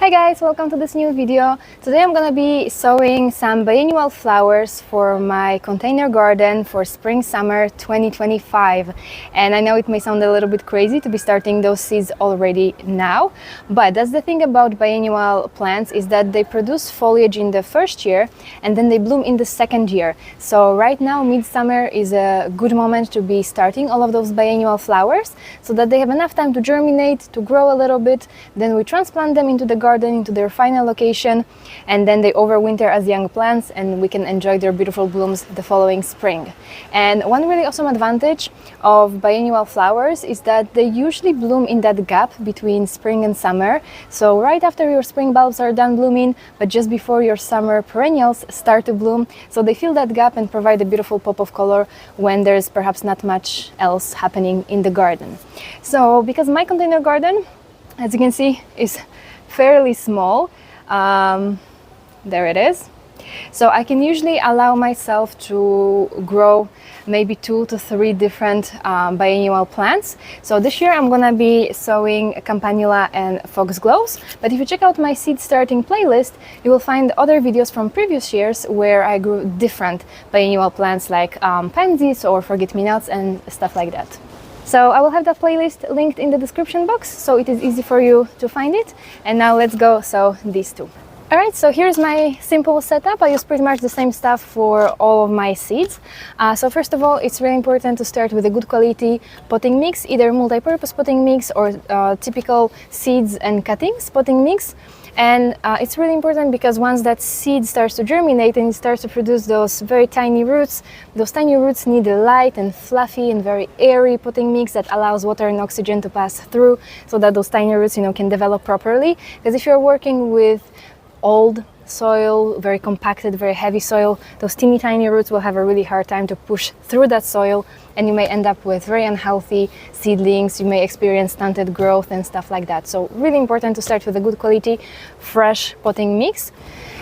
Hi guys, welcome to this new video. Today I'm gonna be sowing some biennial flowers for my container garden for spring-summer 2025. And I know it may sound a little bit crazy to be starting those seeds already now, but that's the thing about biennial plants, is that they produce foliage in the first year and then they bloom in the second year. So right now, midsummer is a good moment to be starting all of those biennial flowers so that they have enough time to germinate, to grow a little bit. Then we transplant them into the garden, into their final location, and then they overwinter as young plants and we can enjoy their beautiful blooms the following spring. And one really awesome advantage of biennial flowers is that they usually bloom in that gap between spring and summer. So right after your spring bulbs are done blooming, but just before your summer perennials start to bloom, so they fill that gap and provide a beautiful pop of color when there's perhaps not much else happening in the garden. So because my container garden, as you can see, is fairly small, there it is, so I can usually allow myself to grow maybe 2 to 3 different biennial plants. So this year I'm gonna be sowing Campanula and Foxgloves, but if you check out my seed starting playlist, you will find other videos from previous years where I grew different biennial plants like pansies or forget-me-nots and stuff like that. So I will have that playlist linked in the description box, so it is easy for you to find it. And now let's go sow these two. Alright, so here's my simple setup. I use pretty much the same stuff for all of my seeds. So first of all, it's really important to start with a good quality potting mix, either multi-purpose potting mix or typical seeds and cuttings potting mix. And it's really important because once that seed starts to germinate and it starts to produce those very tiny roots, those tiny roots need a light and fluffy and very airy potting mix that allows water and oxygen to pass through so that those tiny roots, can develop properly. Because if you're working with old soil, very compacted, very heavy soil, those teeny tiny roots will have a really hard time to push through that soil, and you may end up with very unhealthy seedlings. You may experience stunted growth and stuff like that. So really important to start with a good quality fresh potting mix.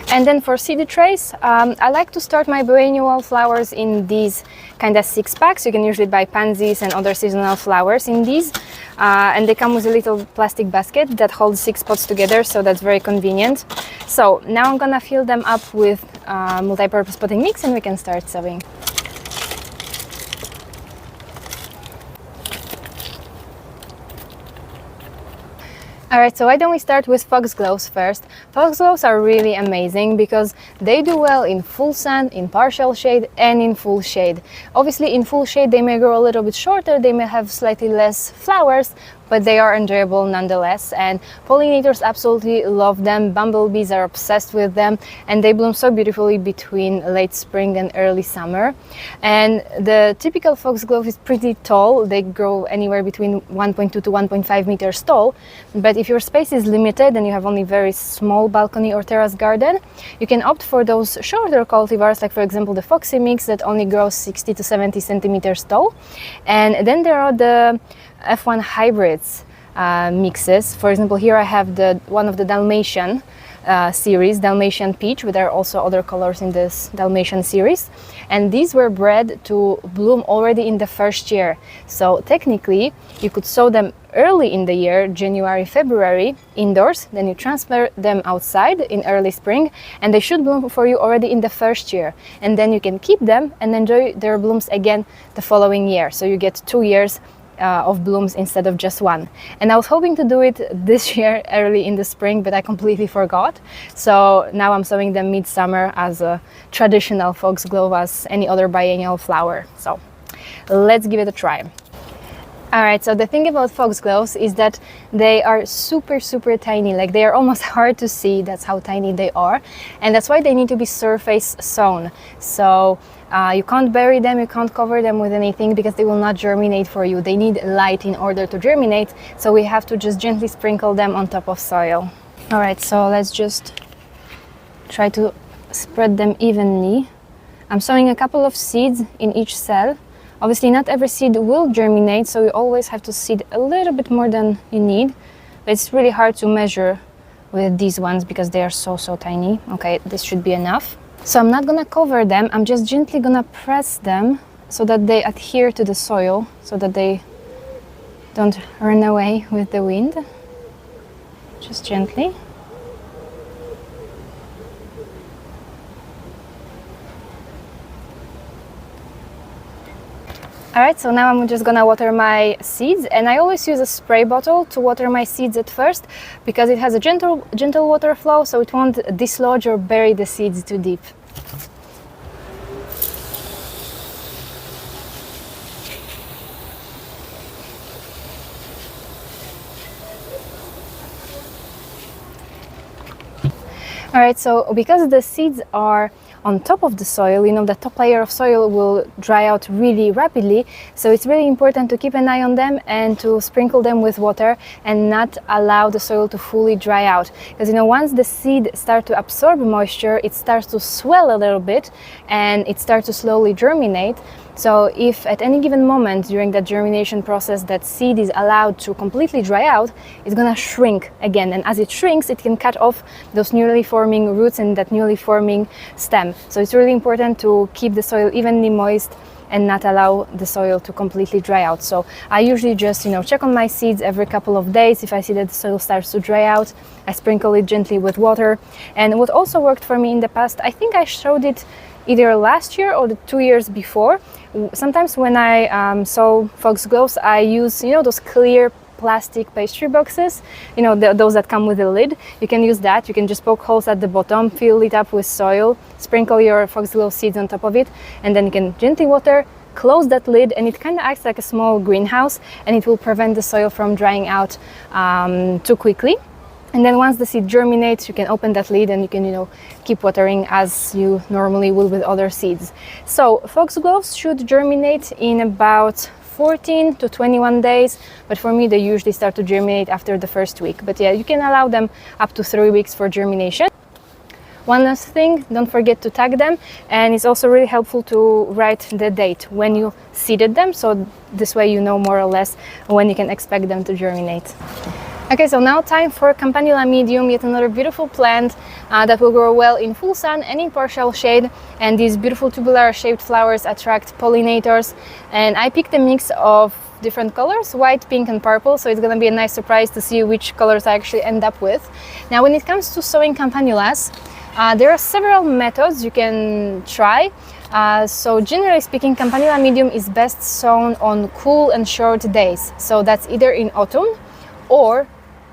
And then for seed trays, I like to start my biennial flowers in these kind of 6-packs. You can usually buy pansies and other seasonal flowers in these. And they come with a little plastic basket that holds 6 pots together, so that's very convenient. So now I'm gonna fill them up with multi-purpose potting mix and we can start sowing. Alright, so why don't we start with Foxgloves first? Foxgloves are really amazing because they do well in full sun, in partial shade and in full shade. Obviously in full shade they may grow a little bit shorter, they may have slightly less flowers, but they are enjoyable nonetheless, and pollinators absolutely love them. Bumblebees are obsessed with them, and they bloom so beautifully between late spring and early summer. And the typical foxglove is pretty tall. They grow anywhere between 1.2 to 1.5 meters tall, but if your space is limited and you have only very small balcony or terrace garden, you can opt for those shorter cultivars, like for example the Foxy Mix that only grows 60 to 70 centimeters tall. And then there are the F1 hybrids mixes. For example, here I have one of the Dalmatian series, Dalmatian Peach, but there are also other colors in this Dalmatian series. And these were bred to bloom already in the first year. So technically, you could sow them early in the year, January, February, indoors, then you transfer them outside in early spring, and they should bloom for you already in the first year. And then you can keep them and enjoy their blooms again the following year. So you get 2 years of blooms instead of just 1. And I was hoping to do it this year early in the spring, but I completely forgot. So now I'm sowing them midsummer as a traditional foxglove, as any other biennial flower. So let's give it a try. Alright, so the thing about foxgloves is that they are super tiny, like they are almost hard to see. That's how tiny they are, and that's why they need to be surface sown. So you can't bury them, you can't cover them with anything because they will not germinate for you. They need light in order to germinate, so we have to just gently sprinkle them on top of soil. Alright, so let's just try to spread them evenly. I'm sowing a couple of seeds in each cell. Obviously not every seed will germinate, so you always have to seed a little bit more than you need, but it's really hard to measure with these ones because they are so tiny. Okay, this should be enough. So I'm not gonna cover them, I'm just gently gonna press them so that they adhere to the soil, so that they don't run away with the wind. Just gently. Alright, so now I'm just gonna water my seeds, and I always use a spray bottle to water my seeds at first because it has a gentle water flow, so it won't dislodge or bury the seeds too deep. Alright, so because the seeds are on top of the soil, you know, the top layer of soil will dry out really rapidly, so it's really important to keep an eye on them and to sprinkle them with water and not allow the soil to fully dry out, because, you know, once the seed starts to absorb moisture, it starts to swell a little bit and it starts to slowly germinate. So if at any given moment during that germination process that seed is allowed to completely dry out, it's gonna shrink again, and as it shrinks, it can cut off those newly forming roots and that newly forming stem. So it's really important to keep the soil evenly moist and not allow the soil to completely dry out. So I usually just, you know, check on my seeds every couple of days. If I see that the soil starts to dry out, I sprinkle it gently with water. And what also worked for me in the past, I think I showed it either last year or the 2 years before. Sometimes when I sow Foxgloves, I use, you know, those clear plastic pastry boxes, you know, those that come with a lid. You can use that. You can just poke holes at the bottom, fill it up with soil, sprinkle your Foxglove seeds on top of it, and then you can gently water, close that lid, and it kind of acts like a small greenhouse, and it will prevent the soil from drying out too quickly. And then once the seed germinates, you can open that lid and you can, you know, keep watering as you normally would with other seeds. So Foxgloves should germinate in about 14 to 21 days, but for me they usually start to germinate after the first week. But yeah, you can allow them up to 3 weeks for germination. One last thing, don't forget to tag them, and it's also really helpful to write the date when you seeded them, so this way you know more or less when you can expect them to germinate. Okay, so now time for Campanula medium, yet another beautiful plant that will grow well in full sun and in partial shade. And these beautiful tubular shaped flowers attract pollinators. And I picked a mix of different colors, white, pink and purple, so it's going to be a nice surprise to see which colors I actually end up with. Now when it comes to sowing Campanulas, there are several methods you can try. So generally speaking, Campanula medium is best sown on cool and short days. So that's either in autumn or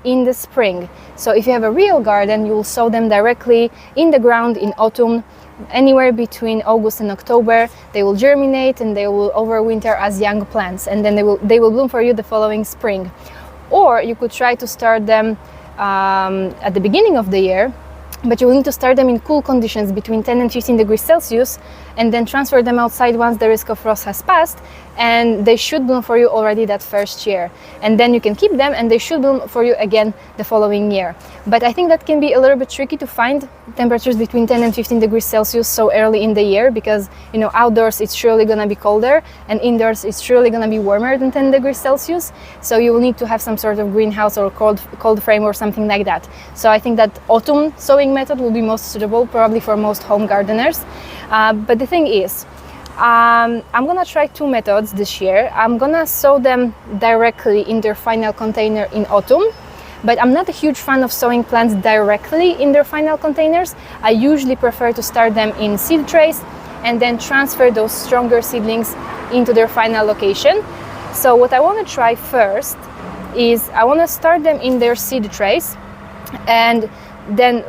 in the spring. So if you have a real garden, you will sow them directly in the ground in autumn, anywhere between August and October. They will germinate and they will overwinter as young plants, and then they will bloom for you the following spring. Or you could try to start them at the beginning of the year, but you will need to start them in cool conditions between 10 and 15 degrees Celsius, and then transfer them outside once the risk of frost has passed, and they should bloom for you already that first year. And then you can keep them and they should bloom for you again the following year. But I think that can be a little bit tricky to find temperatures between 10 and 15 degrees Celsius so early in the year, because, you know, outdoors it's surely going to be colder and indoors it's surely going to be warmer than 10 degrees Celsius. So you will need to have some sort of greenhouse or cold frame or something like that. So I think that autumn sowing method will be most suitable probably for most home gardeners. But the thing is, I'm gonna try 2 methods this year. I'm gonna sow them directly in their final container in autumn, but I'm not a huge fan of sowing plants directly in their final containers. I usually prefer to start them in seed trays and then transfer those stronger seedlings into their final location. So what I want to try first is I want to start them in their seed trays and then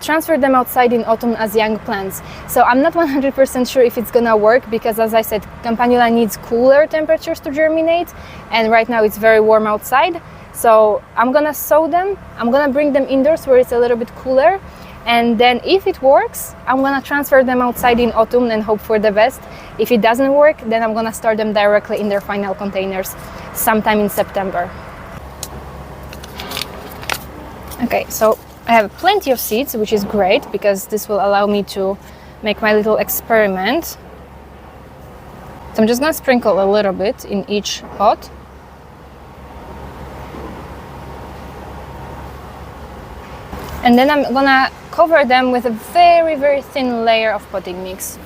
transfer them outside in autumn as young plants. So I'm not 100% sure if it's gonna work, because as I said, Campanula needs cooler temperatures to germinate, and right now it's very warm outside. So I'm gonna sow them, I'm gonna bring them indoors where it's a little bit cooler, and then if it works, I'm gonna transfer them outside in autumn and hope for the best. If it doesn't work, then I'm gonna start them directly in their final containers sometime in September. Okay, so I have plenty of seeds, which is great because this will allow me to make my little experiment. So I'm just going to sprinkle a little bit in each pot. And then I'm going to cover them with a very, very thin layer of potting mix.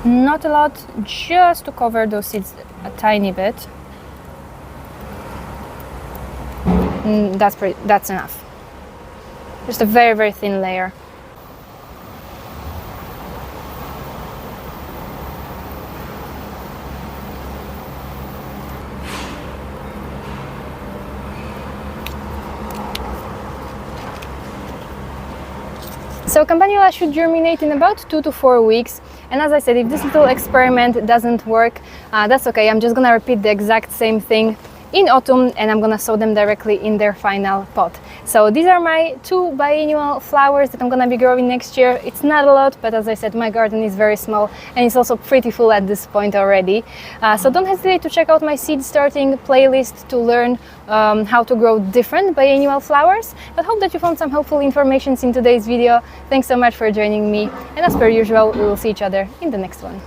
Not a lot, just to cover those seeds a tiny bit. That's enough. Just a very, very thin layer. So Campanula should germinate in about 2 to 4 weeks, and as I said, if this little experiment doesn't work, that's okay. I'm just gonna repeat the exact same thing in autumn, and I'm gonna sow them directly in their final pot. So these are my 2 biennial flowers that I'm gonna be growing next year. It's not a lot, but as I said, my garden is very small and it's also pretty full at this point already. So don't hesitate to check out my seed starting playlist to learn how to grow different biennial flowers. But hope that you found some helpful information in today's video. Thanks so much for joining me, and as per usual, we will see each other in the next one.